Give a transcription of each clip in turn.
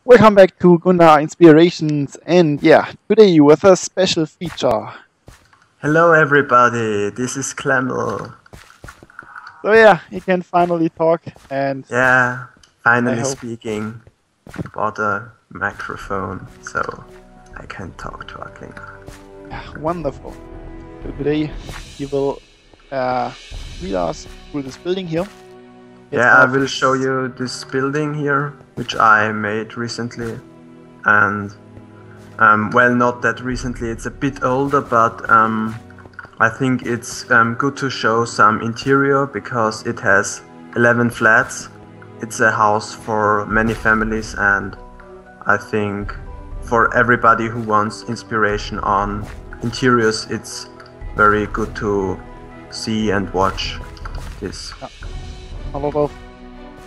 Welcome back to Gundahar Inspirations, and today with a special feature. Hello everybody, this is Clemmel. So he can finally talk, and Finally hope... speaking. Bought a microphone, so I can talk to Aklinger. Wonderful. So today he will lead us through this building here. I will show you this building here, which I made recently. And, well, not that recently, it's a bit older, but I think it's good to show some interior because it has 11 flats. It's a house for many families, and I think for everybody who wants inspiration on interiors, it's very good to see and watch this. A lot of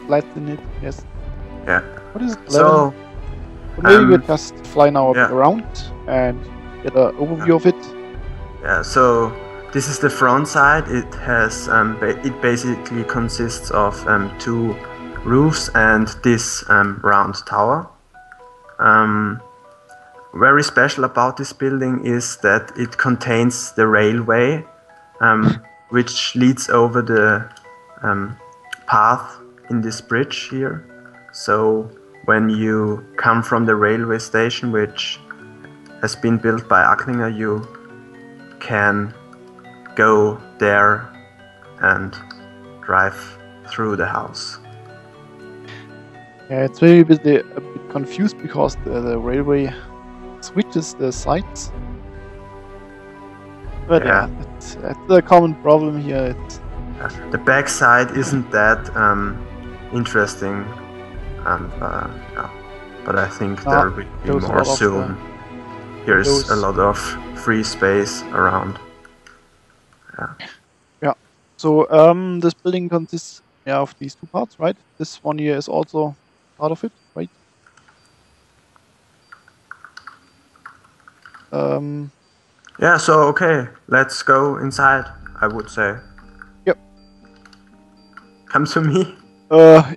lights in it, yes. Yeah. What is it? 11? So maybe we just fly now around and get an overview of it. Yeah, so this is the front side. It has it basically consists of two roofs and this round tower. Very special about this building is that it contains the railway, which leads over the path in this bridge here. So when you come from the railway station, which has been built by Aklinger, you can go there and drive through the house. Yeah, it's very a bit confused because the railway switches the sides. But it's a common problem here. The back side isn't that interesting, but I think there will be more soon. Here's a lot of free space around. Yeah. So this building consists of these two parts, right? This one here is also part of it, right? Yeah. So okay, let's go inside, I would say. Yep. Come to me.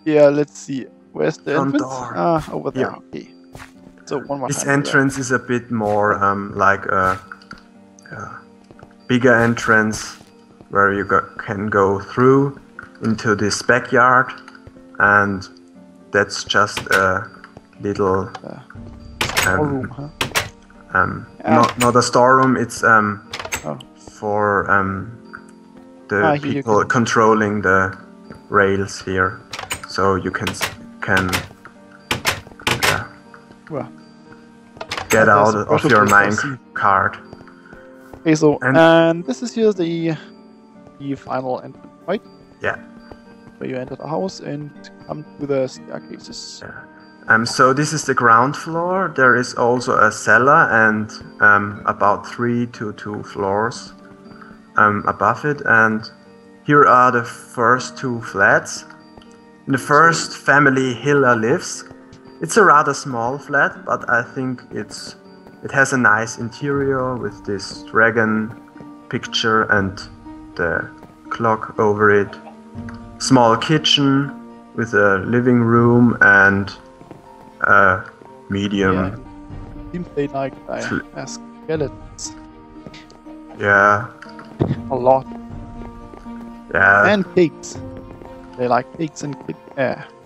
Yeah. Let's see. Where's the entrance? Door. Over there. Here. Okay. So one more. This entrance is a bit more like a bigger entrance where you can go through into this backyard, and that's just a little room, huh? Not a storeroom. It's for the people controlling the rails here, so you can get out of your mine cart. Okay, so and this is here the final entrance, right? Yeah. Where you enter the house and come to the staircases. Yeah. So this is the ground floor. There is also a cellar and about 3 to 2 floors above it. And here are the first 2 flats. In the first family Hilla lives. It's a rather small flat, but I think it has a nice interior with this dragon picture and the clock over it. Small kitchen with a living room and a medium. Yeah. Seems they like skeletons. Yeah. A lot. Yeah. And cakes. They like cakes and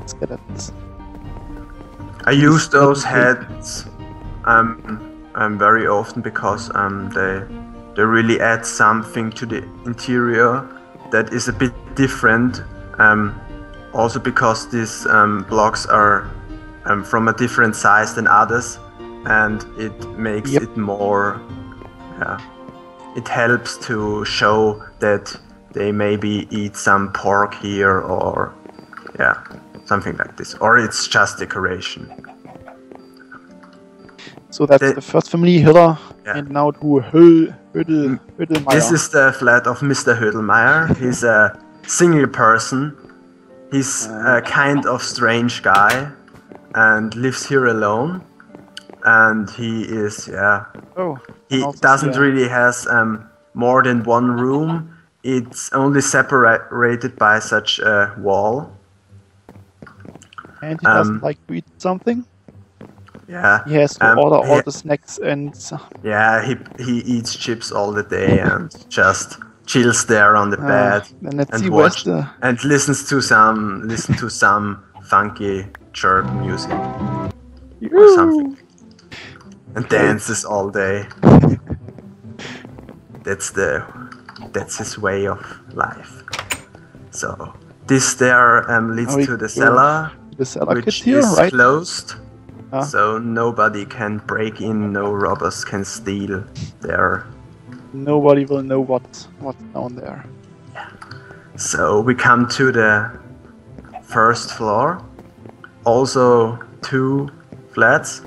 skeletons. I use those heads very often because they really add something to the interior that is a bit different. Also because these blocks are from a different size than others, and it makes it more. It helps to show that they maybe eat some pork here, or something like this, or it's just decoration. So that's the first family, Hiller, and now to Hödelmeier. This is the flat of Mr. Hödelmeier. He's a single person. He's a kind of strange guy and lives here alone. And he is, he doesn't really has more than one room. It's only separated by such a wall. And he doesn't like to eat something? Yeah. He has to order he, all the snacks and yeah, he eats chips all the day and just chills there on the bed then let's and see where's the listens to some funky chirp music or something and great. dances all day. That's his way of life. So this there leads to the cellar, which here, is right? closed. So nobody can break in, no robbers can steal there. Nobody will know what's down there. Yeah. So we come to the first floor. Also 2 flats.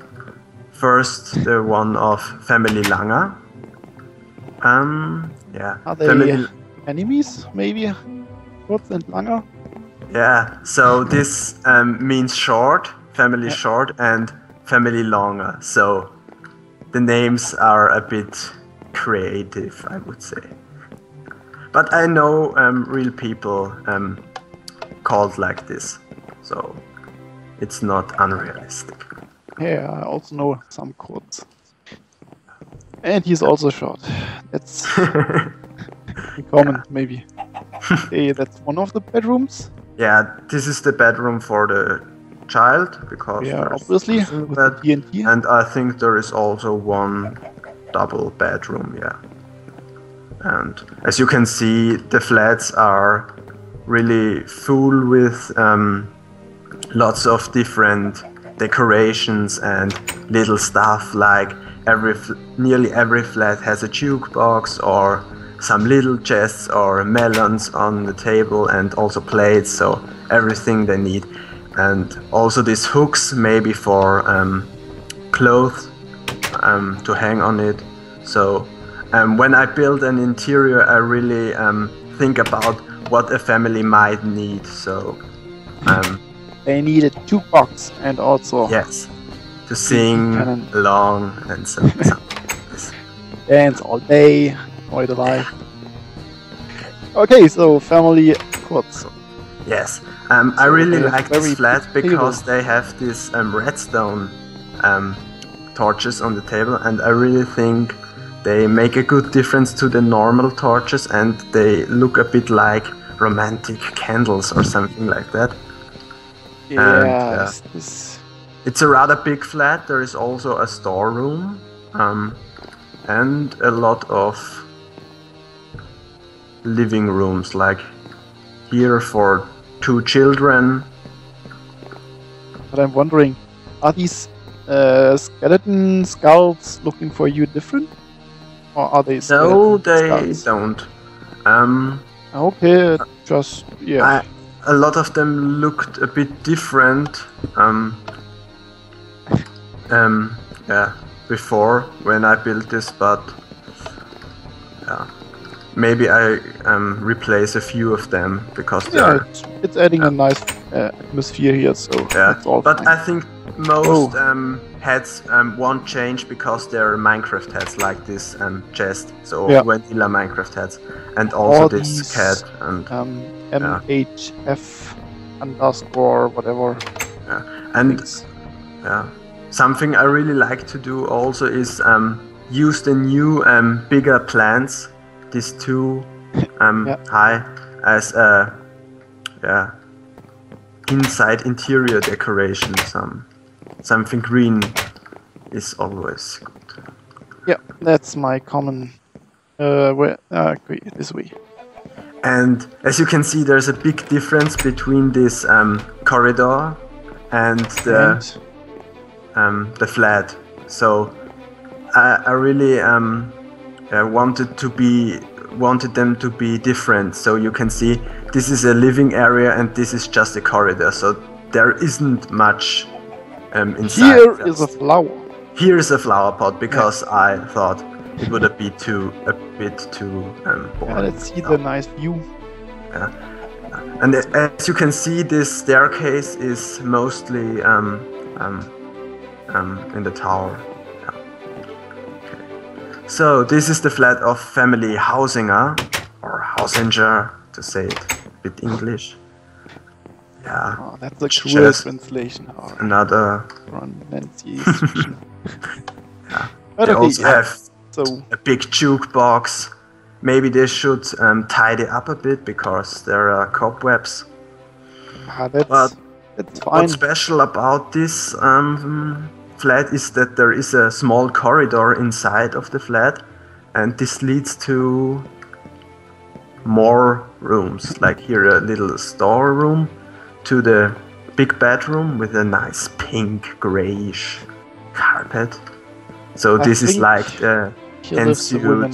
First, the one of family Langer. Yeah. Are they enemies, maybe? Kurz and Langer? Yeah. So this means short, family short, and family longer. So the names are a bit creative, I would say. But I know real people called like this, so it's not unrealistic. Yeah, I also know some Kurz. And he's also short. That's common, maybe. Okay, that's one of the bedrooms. Yeah, this is the bedroom for the child, because obviously, with the TNT. And I think there is also one double bedroom, yeah. And as you can see, the flats are really full with lots of different decorations and little stuff, like nearly every flat has a jukebox or some little chests or melons on the table, and also plates, so everything they need. And also these hooks, maybe for clothes to hang on it. So when I build an interior, I really think about what a family might need. So they need a jukebox and also to sing along and so dance all day, enjoy the life. Okay, so family Kurz. Yes, I really like this flat because they have this redstone torches on the table, and I really think they make a good difference to the normal torches, and they look a bit like romantic candles or something like that. Yeah, it's a rather big flat. There is also a storeroom and a lot of living rooms, like here for 2 children. But I'm wondering, are these skeleton skulls looking for you different? Or are they No, they skulls? don't. Okay, just, a lot of them looked a bit different before when I built this, but maybe I replace a few of them because it's adding a nice atmosphere here, so that's all but fine. I think most heads won't change because they're Minecraft heads, like this chest, so vanilla Minecraft heads, and also this cat and MHF underscore whatever. And something I really like to do also is use the new bigger plants, these 2 high, as a inside interior decoration. Something green is always good. Yeah, that's my common this way. And as you can see, there's a big difference between this corridor and the flat. So I really wanted them to be different. So you can see this is a living area and this is just a corridor. So there isn't much inside. Here is a flower. Here is a flower pot because I thought it would be a bit too boring. Let's see the nice view. And as you can see, this staircase is mostly in the tower. Okay. So this is the flat of family Hausinger, or Hausinger to say it a bit English. Yeah. Oh, that's a cruel Just translation. Oh, another. pronunciation. Yeah. But They okay, also yeah. have So a big jukebox. Maybe they should tidy up a bit because there are cobwebs. But that's what's fine. special about this flat is that there is a small corridor inside of the flat, and this leads to more rooms. Like here, a little store room to the big bedroom with a nice pink grayish carpet. So I this is think like the here lives the women,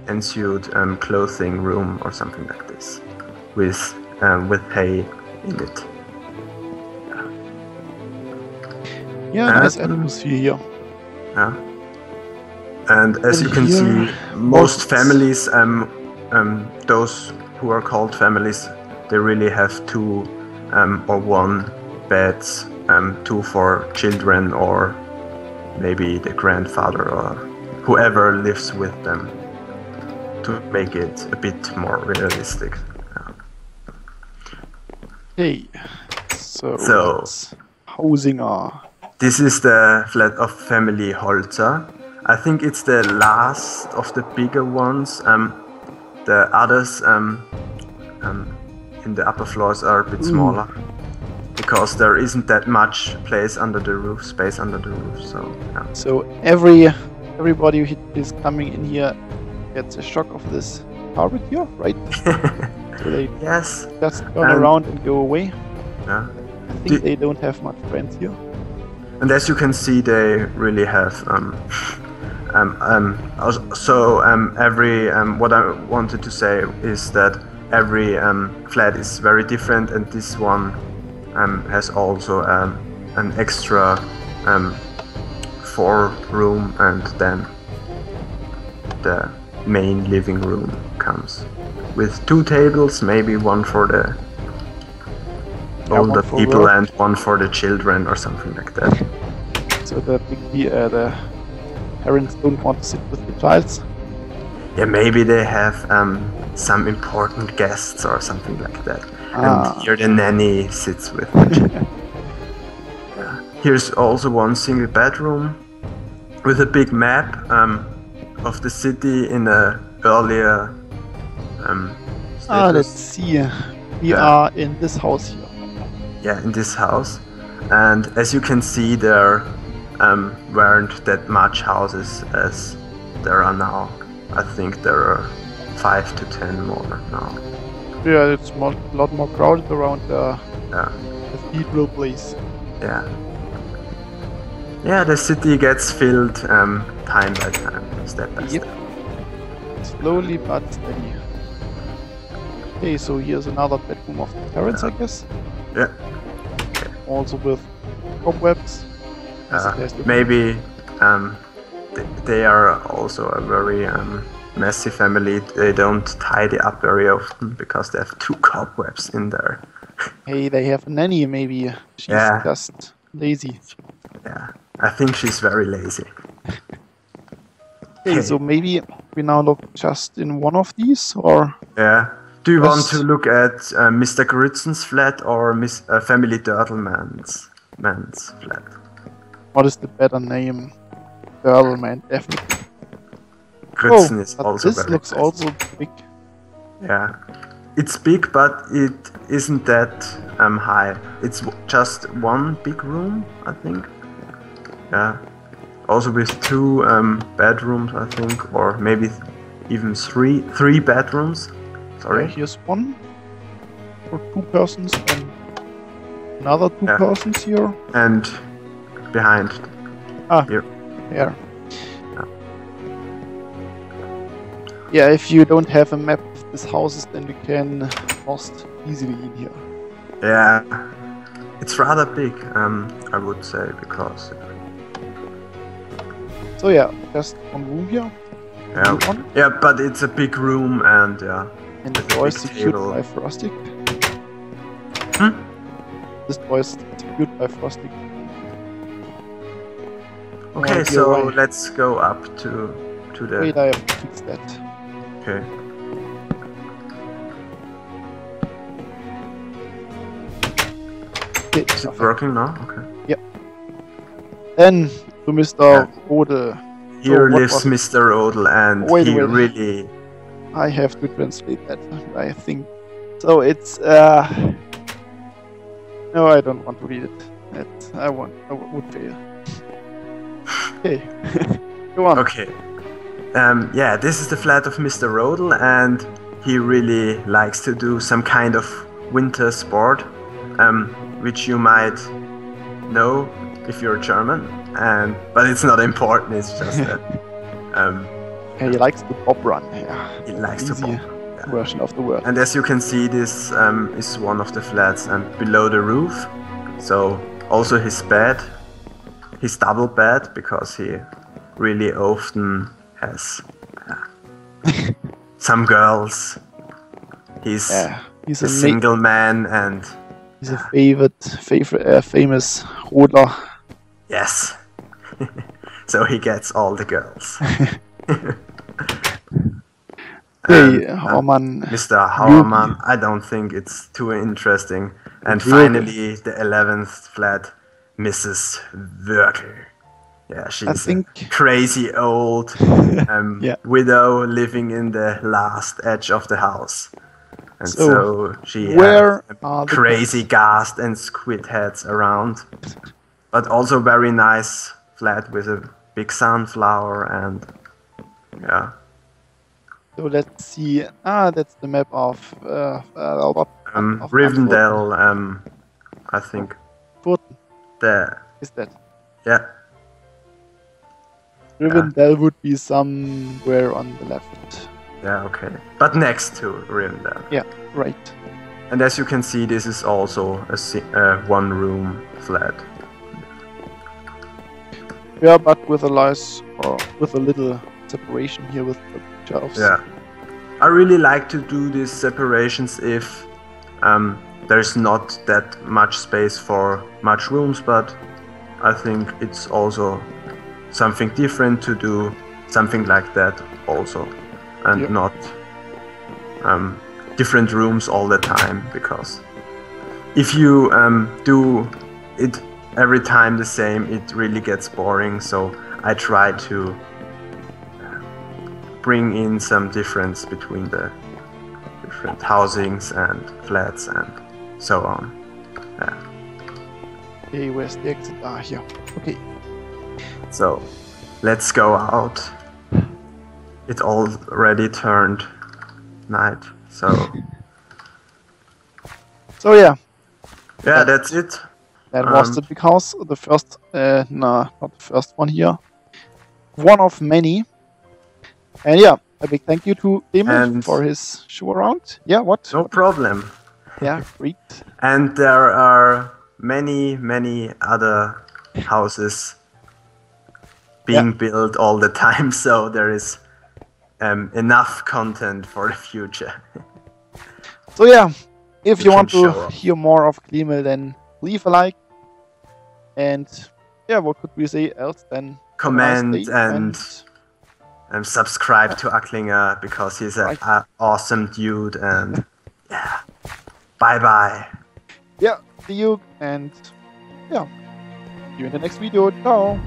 ensuite clothing room or something like this, with hay in it. Yeah, nice atmosphere here. Yeah. And as you can here, see, most families, those who are called families, they really have two or one beds, two for children or maybe the grandfather or whoever lives with them, to make it a bit more realistic. Okay, so that's housing. This is the flat of family Holzer. I think it's the last of the bigger ones. The others in the upper floors are a bit smaller because there isn't that much space under the roof. So yeah. So everybody who is coming in here gets a shock of this carpet here, right? So they Yes. just turn around and go away. Yeah. I think they don't have much friends here. And as you can see, they really have what I wanted to say is that every flat is very different, and this one has also an extra 4-room, and then the main living room comes with 2 tables, maybe one for the older people work. and one for the children or something like that. So the parents don't want to sit with the child. Yeah, maybe they have some important guests or something like that. And here the nanny sits with the children. Yeah. Here's also one single bedroom with a big map of the city in a earlier status. Let's see. We are in this house here. Yeah, in this house. And as you can see, there weren't that much houses as there are now. I think there are 5 to 10 more now. Yeah, it's a lot more crowded around the cathedral place. Yeah. Yeah, the city gets filled time by time, step by step. Slowly but steady. Okay, so here's another bedroom of the parents, I guess. Yeah. Also with cobwebs. Maybe they are also a very messy family. They don't tidy up very often because they have 2 cobwebs in there. Hey, they have a nanny, maybe. She's just lazy. Yeah, I think she's very lazy. Okay, so maybe we now look just in one of these, or? Yeah. Do you want to look at Mr. Grützen's flat or Family Dirtleman's flat? What is the better name? Dirtleman, definitely. Grützen is also this very looks nice. also big. Yeah. It's big, but it isn't that high. It's just one big room, I think. Yeah. Also with 2 bedrooms, I think, or maybe even 3 bedrooms. Sorry. Yeah, here's one for 2 persons and another 2 persons here. And behind. Here. There. Yeah, if you don't have a map of these houses, then you can lost easily in here. Yeah, it's rather big, I would say, because. So yeah, just one room here. Yeah, but it's a big room and And the door is secured by frosting. This door is secured by frosting. Okay, so let's go up to the. Wait, I have to fix that. Okay. it working now? Okay. Yep. Then to Mr. Rodel. Here what lives was it? Mr. Rodel, and Wait. really. I have to translate that, I think. So it's no, I don't want to read it. I would fail. Okay. Go on. Okay. Yeah, this is the flat of Mr. Rodel, and he really likes to do some kind of winter sport, which you might know if you're German, but it's not important. It's just that he likes the pop run. Yeah. he likes to pop. Yeah. Version of the word. And as you can see, this is one of the flats below the roof. So also his bed, his double bed, because he really often has some girls. He's a single man, and he's a famous Rodler. Yes. So he gets all the girls. Mr. Hauermann, I don't think it's too interesting. And finally, the 11th flat, Mrs. Wörkel. Yeah, she's a crazy old widow living in the last edge of the house. And so she has crazy ghast and squid heads around. But also very nice flat with a big sunflower and yeah. So let's see. That's the map of Rivendell. I think. There. Is that? Yeah. Rivendell would be somewhere on the left. Yeah. Okay. But next to Rivendell. Yeah. Right. And as you can see, this is also a one-room flat. Yeah, but with a little separation here with the shelves. Yeah, I really like to do these separations if there's not that much space for much rooms, but I think it's also something different to do something like that also, and not different rooms all the time, because if you do it every time the same, it really gets boring. So I try to bring in some difference between the different housings and flats and so on. Yeah. Okay, where's the exit? Here. Okay. So let's go out. It already turned night, so. So yeah. Yeah, that's it. That was the big house, the first, no, not the first one here. One of many. And yeah, a big thank you to Emil for his show around. Yeah, what? No problem. Yeah, great. And there are many other houses being built all the time, so there is enough content for the future. So yeah, if you want to hear more of Emil, then leave a like. And yeah, what could we say else then? Comment and subscribe to Acklinger, because he's an awesome dude. And yeah, bye. Yeah, see you, and yeah, see you in the next video. Ciao.